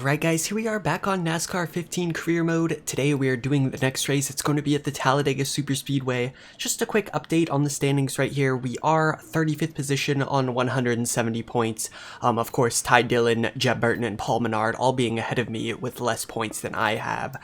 Alright guys, here we are back on NASCAR 15 career mode. Today we are doing the next race. It's going to be at the Talladega Superspeedway. Just a quick update on the standings right here. We are 35th position on 170 points. Of course, Ty Dillon, Jeb Burton, and Paul Menard all being ahead of me with less points than I have.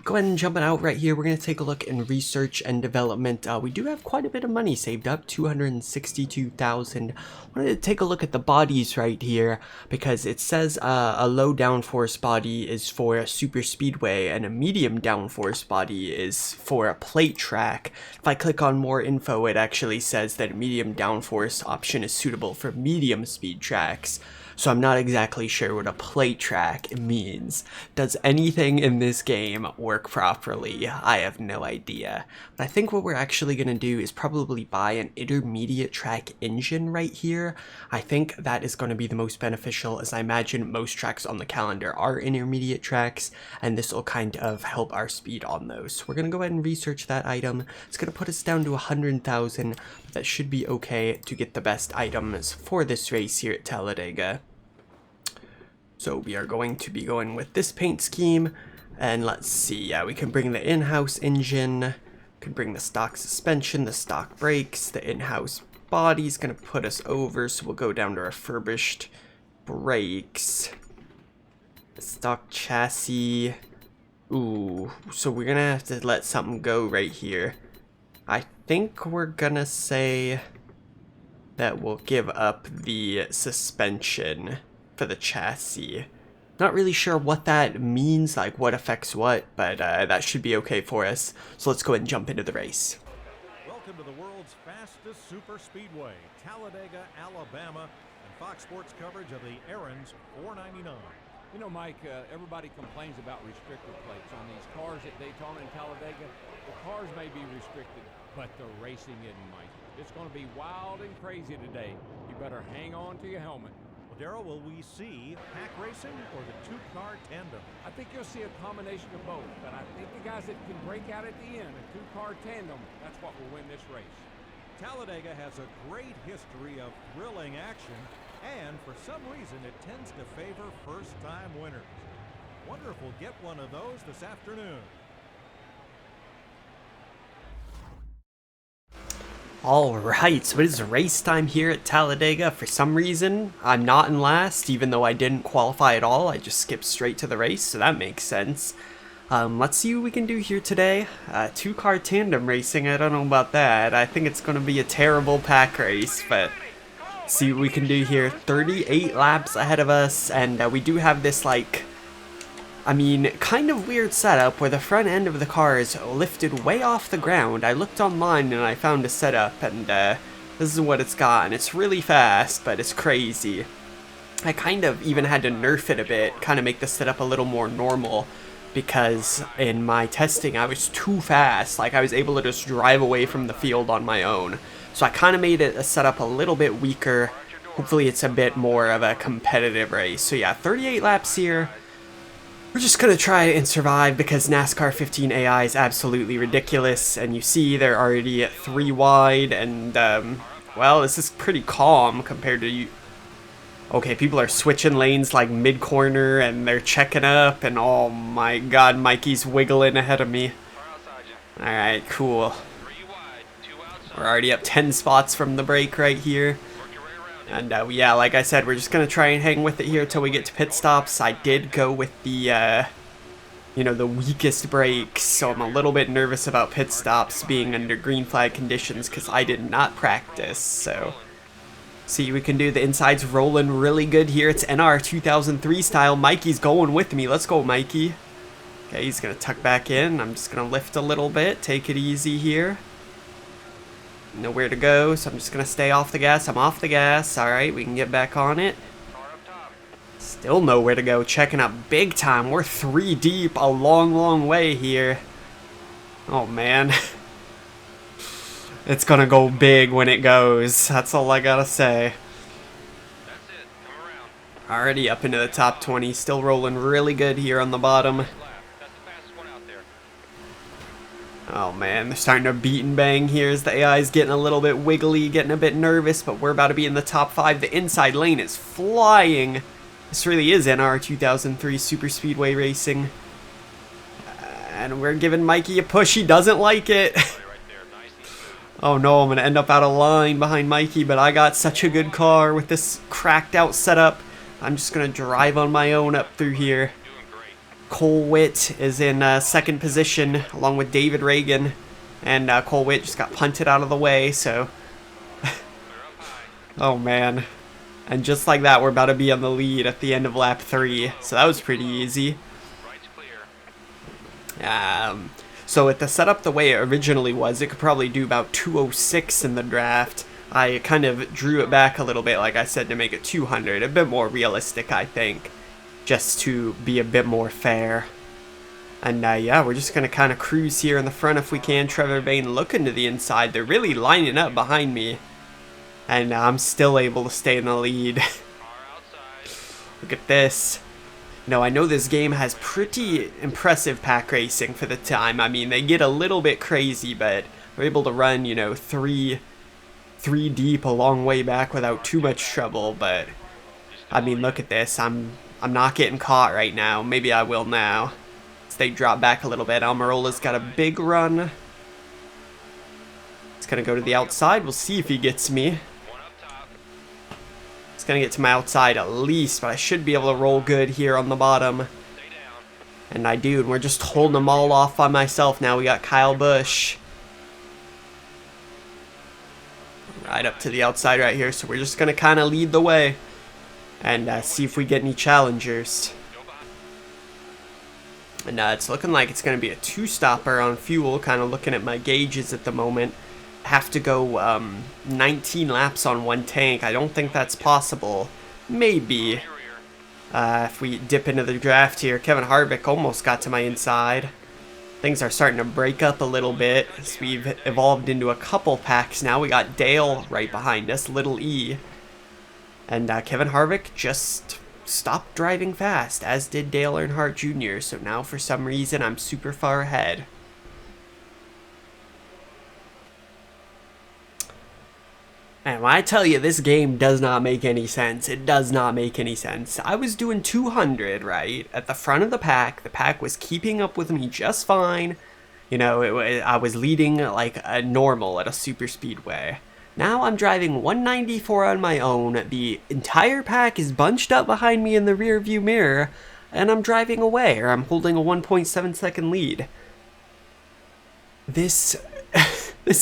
Go ahead and jump it out right here. We're going to take a look in research and development. We do have quite a bit of money saved up, 262,000. Wanted to take a look at the bodies right here because it says a low downforce body is for a super speedway and a medium downforce body is for a plate track. If I click on more info, it actually says that a medium downforce option is suitable for medium speed tracks. So I'm not exactly sure what a plate track means. Does anything in this game work properly? I have no idea. But I think what we're actually going to do is probably buy an intermediate track engine right here. I think that is going to be the most beneficial, as I imagine most tracks on the calendar are intermediate tracks, and this will kind of help our speed on those. So we're going to go ahead and research that item. It's going to put us down to 100,000, but that should be okay to get the best items for this race here at Talladega. So we are going to be going with this paint scheme, and let's see, yeah, we can bring the in-house engine, can bring the stock suspension, the stock brakes, the in-house body is going to put us over, so we'll go down to refurbished brakes, stock chassis. Ooh, so we're going to have to let something go right here. I think we're going to say that we'll give up the suspension for the chassis. Not really sure what that means, like what affects what, but that should be okay for us. So let's go ahead and jump into the race. Welcome to the world's fastest super speedway, Talladega, Alabama, and Fox Sports coverage of the Aaron's 499. You know, Mike, everybody complains about restrictor plates on these cars at Daytona and Talladega. The cars may be restricted, but the racing isn't, Mike. It's going to be wild and crazy today. You better hang on to your helmet. Daryl, will we see pack racing or the two-car tandem? I think you'll see a combination of both, but I think the guys that can break out at the end, a two-car tandem, that's what will win this race. Talladega has a great history of thrilling action, and for some reason it tends to favor first-time winners. Wonder if we'll get one of those this afternoon. Alright, so it is race time here at Talladega. For some reason, I'm not in last, even though I didn't qualify at all. I just skipped straight to the race, so that makes sense. Let's see what we can do here today. Two-car tandem racing, I don't know about that. I think it's going to be a terrible pack race, but see what we can do here. 38 laps ahead of us, and we do have this, like, I mean, kind of weird setup where the front end of the car is lifted way off the ground. I looked online and I found a setup, and this is what it's got, and it's really fast, but it's crazy. I kind of even had to nerf it a bit, kind of make the setup a little more normal, because in my testing I was too fast. Like, I was able to just drive away from the field on my own. So I kind of made it a setup a little bit weaker. Hopefully it's a bit more of a competitive race. So yeah, 38 laps here. We're just going to try and survive because NASCAR 15 AI is absolutely ridiculous, and you see they're already at 3 wide, and, well, this is pretty calm compared to you. Okay, people are switching lanes like mid-corner, and they're checking up, and oh my god, Mikey's wiggling ahead of me. Alright, cool. We're already up 10 spots from the break right here. And yeah, like I said, we're just going to try and hang with it here until we get to pit stops. I did go with the, you know, the weakest brakes, so I'm a little bit nervous about pit stops being under green flag conditions because I did not practice. So, see, we can do the insides rolling really good here. It's NR 2003 style. Mikey's going with me. Let's go, Mikey. Okay, he's going to tuck back in. I'm just going to lift a little bit. Take it easy here. Nowhere to go, so I'm just gonna stay off the gas. I'm off the gas. Alright, we can get back on it. Still nowhere to go. Checking up big time. We're 3 deep, a long way here. Oh man. It's gonna go big when it goes. That's all I gotta say. Already up into the top 20. Still rolling really good here on the bottom. Oh man, they're starting to beat and bang here as the AI is getting a little bit wiggly, getting a bit nervous, but we're about to be in the top 5. The inside lane is flying. This really is NR 2003 Super Speedway Racing. And we're giving Mikey a push. He doesn't like it. Oh no, I'm going to end up out of line behind Mikey, but I got such a good car with this cracked out setup. I'm just going to drive on my own up through here. Cole Witt is in second position along with David Reagan. And Cole Witt just got punted out of the way, so... Oh man. And just like that, we're about to be on the lead at the end of lap 3. So that was pretty easy. So with the setup the way it originally was, it could probably do about 206 in the draft. I kind of drew it back a little bit, like I said, to make it 200. A bit more realistic, I think. Just to be a bit more fair. And yeah, we're just going to kind of cruise here in the front if we can. Trevor Bayne looking to the inside. They're really lining up behind me. And I'm still able to stay in the lead. Look at this. No, I know this game has pretty impressive pack racing for the time. I mean, they get a little bit crazy, but we're able to run, you know, three deep a long way back without too much trouble. But I mean, look at this. I'm not getting caught right now. Maybe I will now. As they drop back a little bit. Almirola's got a big run. It's gonna go to the outside. We'll see if he gets me. It's gonna get to my outside at least, but I should be able to roll good here on the bottom. And I do, and we're just holding them all off by myself now. We got Kyle Busch right up to the outside right here, so we're just gonna kind of lead the way and see if we get any challengers. And it's looking like it's gonna be a 2-stopper on fuel. Kind of looking at my gauges at the moment. Have to go 19 laps on one tank. I don't think that's possible. Maybe. If we dip into the draft here. Kevin Harvick almost got to my inside. Things are starting to break up a little bit as we've evolved into a couple packs now. We got Dale right behind us, Little E. And Kevin Harvick just stopped driving fast, as did Dale Earnhardt Jr. So now for some reason I'm super far ahead. And when I tell you this game does not make any sense, it does not make any sense. I was doing 200, right, at the front of the pack was keeping up with me just fine. You know, I was leading like a normal at a super speedway. Now I'm driving 194 on my own, the entire pack is bunched up behind me in the rear view mirror, and I'm driving away, or I'm holding a 1.7 second lead. This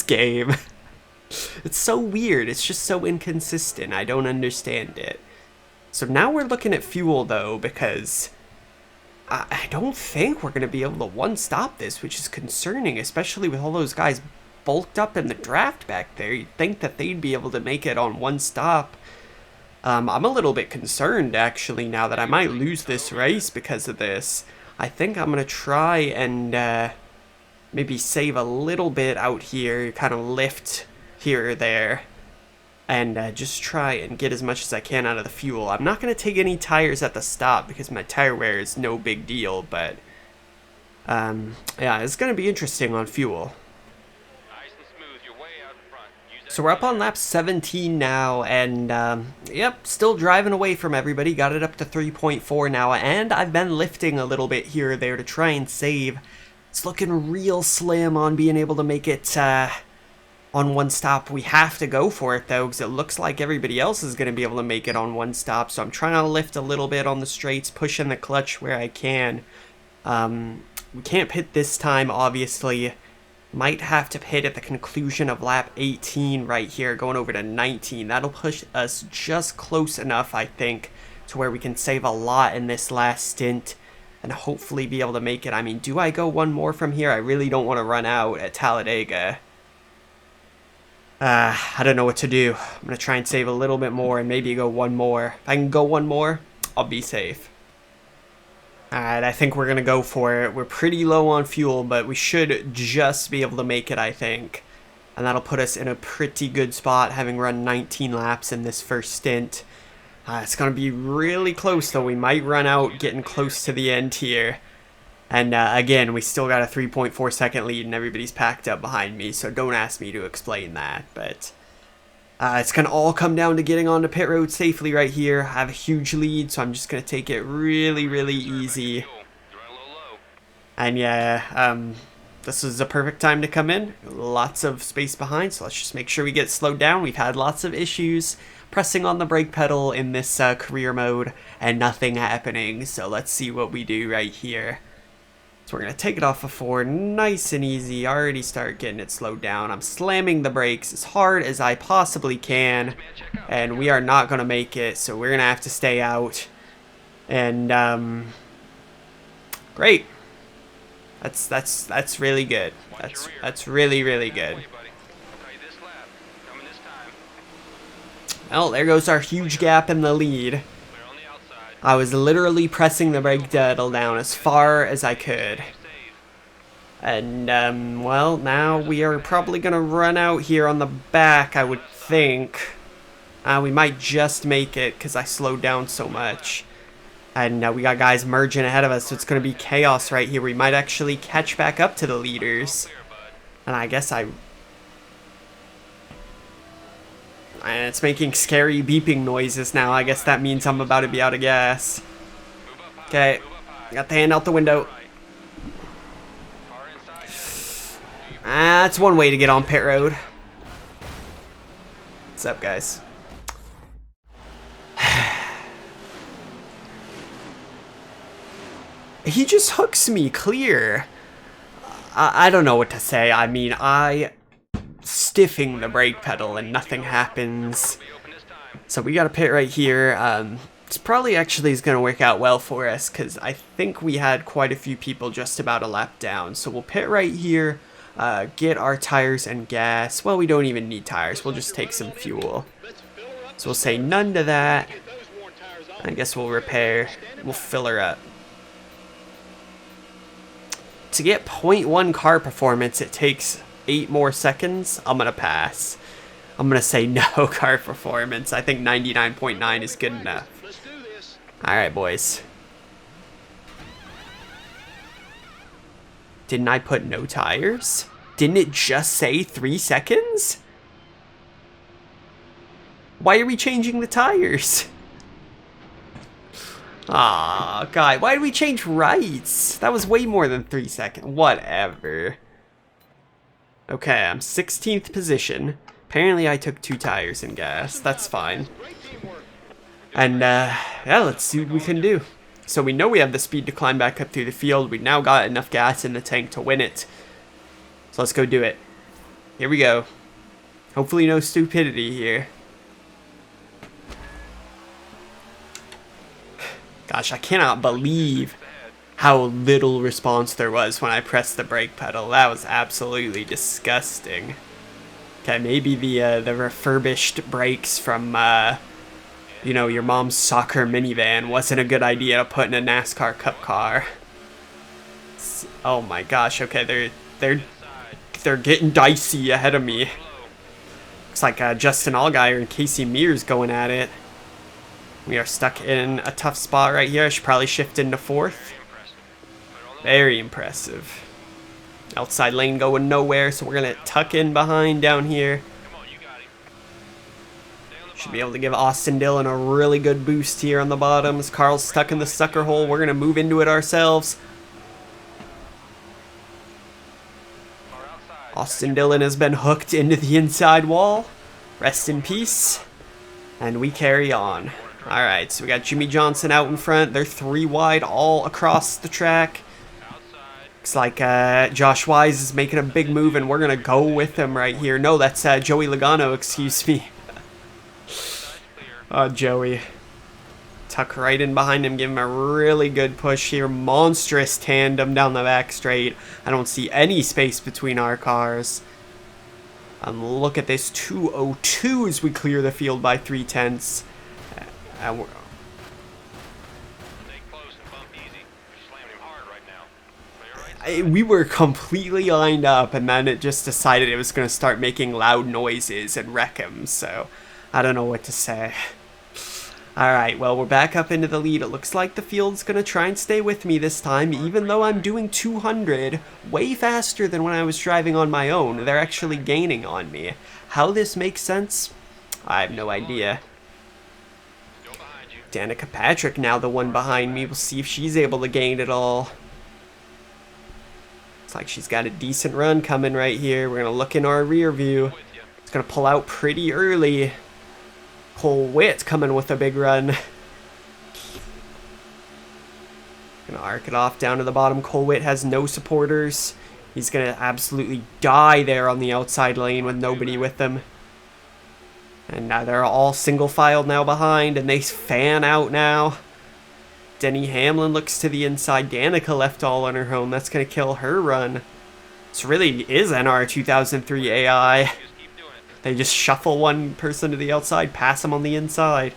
game... It's so weird. It's just so inconsistent. I don't understand it. So now we're looking at fuel, though, because I don't think we're going to be able to one-stop this, which is concerning, especially with all those guys bulked up in the draft back there. You'd think that they'd be able to make it on one stop. I'm a little bit concerned, actually, now that I might lose this race because of this. I think I'm going to try and maybe save a little bit out here, kind of lift here or there, and just try and get as much as I can out of the fuel. I'm not going to take any tires at the stop because my tire wear is no big deal, but yeah, it's going to be interesting on fuel. So we're up on lap 17 now, and yep, still driving away from everybody. Got it up to 3.4 now, and I've been lifting a little bit here or there to try and save. It's looking real slim on being able to make it on one stop. We have to go for it though, because it looks like everybody else is going to be able to make it on one stop. So I'm trying to lift a little bit on the straights, pushing the clutch where I can. We can't pit this time, obviously. Might have to pit at the conclusion of lap 18 right here, going over to 19. That'll push us just close enough, I think, to where we can save a lot in this last stint and hopefully be able to make it. I mean, do I go one more from here? I really don't want to run out at Talladega. I don't know what to do. I'm going to try and save a little bit more and maybe go one more. If I can go one more, I'll be safe. Alright, I think we're going to go for it. We're pretty low on fuel, but we should just be able to make it, I think. And that'll put us in a pretty good spot, having run 19 laps in this first stint. It's going to be really close, though. We might run out getting close to the end here. And again, we still got a 3.4 second lead and everybody's packed up behind me, so don't ask me to explain that. But It's going to all come down to getting onto pit road safely right here. I have a huge lead, so I'm just going to take it really, really easy. And yeah, this is a perfect time to come in. Lots of space behind, so let's just make sure we get slowed down. We've had lots of issues pressing on the brake pedal in this career mode and nothing happening. So let's see what we do right here. So we're going to take it off of 4, nice and easy. Already start getting it slowed down. I'm slamming the brakes as hard as I possibly can, and we are not going to make it, so we're going to have to stay out. And great. That's really good. That's really, really good. Well, there goes our huge gap in the lead. I was literally pressing the brake pedal down as far as I could. And, well, now we are probably going to run out here on the back, I would think. We might just make it because I slowed down so much. And we got guys merging ahead of us, so it's going to be chaos right here. We might actually catch back up to the leaders. And I guess and it's making scary beeping noises now. I guess that means I'm about to be out of gas. Okay, got the hand out the window. That's one way to get on pit road. What's up, guys? He just hooks me clear. I don't know what to say. I mean, stiffing the brake pedal and nothing happens. So we got a pit right here. It's probably actually is going to work out well for us because I think we had quite a few people just about a lap down. So we'll pit right here, get our tires and gas. Well, we don't even need tires. We'll just take some fuel. So we'll say none to that. I guess we'll repair. We'll fill her up. To get 0.1 car performance, it takes 8 more seconds. I'm gonna pass. I'm gonna say no car performance. I think 99.9 is good enough. Alright, boys. Didn't I put no tires? Didn't it just say 3 seconds? Why are we changing the tires? Aw, God, why did we change rights? That was way more than 3 seconds. Whatever. Okay, I'm 16th position. Apparently I took 2 tires and gas. That's fine. And, yeah, let's see what we can do. So we know we have the speed to climb back up through the field. We've now got enough gas in the tank to win it. So let's go do it. Here we go. Hopefully no stupidity here. Gosh, I cannot believe how little response there was when I pressed the brake pedal. That was absolutely disgusting. Okay, maybe the refurbished brakes from, you know, your mom's soccer minivan wasn't a good idea to put in a NASCAR Cup car. Oh my gosh, okay, they're getting dicey ahead of me. Looks like Justin Allgaier and Casey Mears going at it. We are stuck in a tough spot right here. I should probably shift into 4th. Very impressive. Outside lane going nowhere, so we're going to tuck in behind down here. Should be able to give Austin Dillon a really good boost here on the bottoms. Carl's stuck in the sucker hole. We're going to move into it ourselves. Austin Dillon has been hooked into the inside wall. Rest in peace. And we carry on. Alright, so we got Jimmy Johnson out in front. They're 3 wide all across the track. Looks like Josh Wise is making a big move, and we're going to go with him right here. No, that's Joey Logano, excuse me. Oh, Joey. Tuck right in behind him, give him a really good push here. Monstrous tandem down the back straight. I don't see any space between our cars. Look at this 202 as we clear the field by 3/10. We were completely lined up, and then it just decided it was going to start making loud noises and wreck him, so I don't know what to say. Alright, well, we're back up into the lead. It looks like the field's going to try and stay with me this time, even though I'm doing 200 way faster than when I was driving on my own. They're actually gaining on me. How this makes sense? I have no idea. Danica Patrick now the one behind me. We'll see if she's able to gain it all. Looks like she's got a decent run coming right here. We're going to look in our rear view. It's going to pull out pretty early. Cole Witt coming with a big run. Going to arc it off down to the bottom. Cole Witt has no supporters. He's going to absolutely die there on the outside lane with nobody with him. And now they're all single filed now behind, and they fan out now. Denny Hamlin looks to the inside. Danica left all on her own. That's going to kill her run. This really is NR 2003 AI. They just shuffle one person to the outside, pass them on the inside.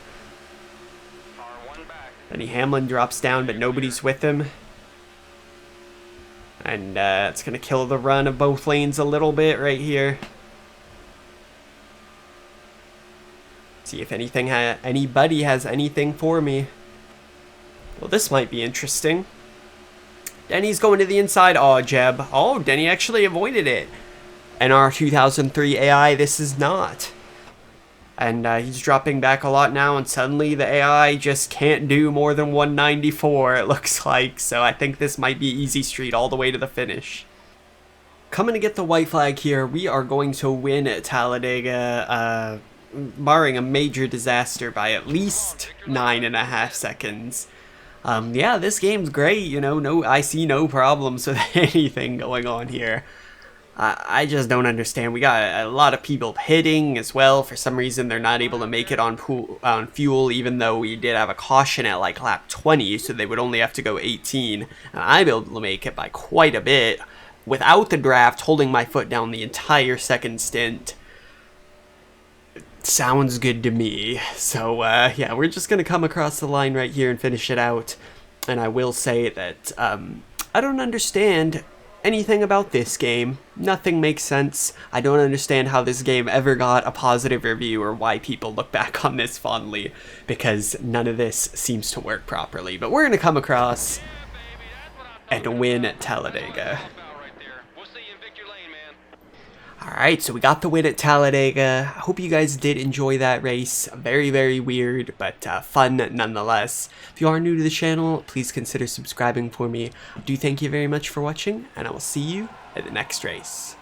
Denny Hamlin drops down, but nobody's with him. And it's going to kill the run of both lanes a little bit right here. See if anybody has anything for me. Well, this might be interesting. Denny's going to the inside. Oh, Jeb. Oh, Denny actually avoided it. NR 2003 AI, this is not. And he's dropping back a lot now, and suddenly the AI just can't do more than 194, it looks like. So I think this might be easy street all the way to the finish. Coming to get the white flag here, we are going to win at Talladega, barring a major disaster, by at least 9.5 seconds. Yeah, this game's great, you know, I see no problems with anything going on here. I just don't understand. We got a lot of people pitting as well. For some reason, they're not able to make it on fuel, even though we did have a caution at like lap 20, so they would only have to go 18. And I'm able to make it by quite a bit without the draft, holding my foot down the entire second stint. Sounds good to me. So yeah, we're just gonna come across the line right here and finish it out. And I will say that I don't understand anything about this game. Nothing makes sense. I don't understand how this game ever got a positive review or why people look back on this fondly, because none of this seems to work properly. But we're gonna come across and win at Talladega. Alright, so we got the win at Talladega. I hope you guys did enjoy that race. Very, very weird, but fun nonetheless. If you are new to the channel, please consider subscribing for me. I do thank you very much for watching, and I will see you at the next race.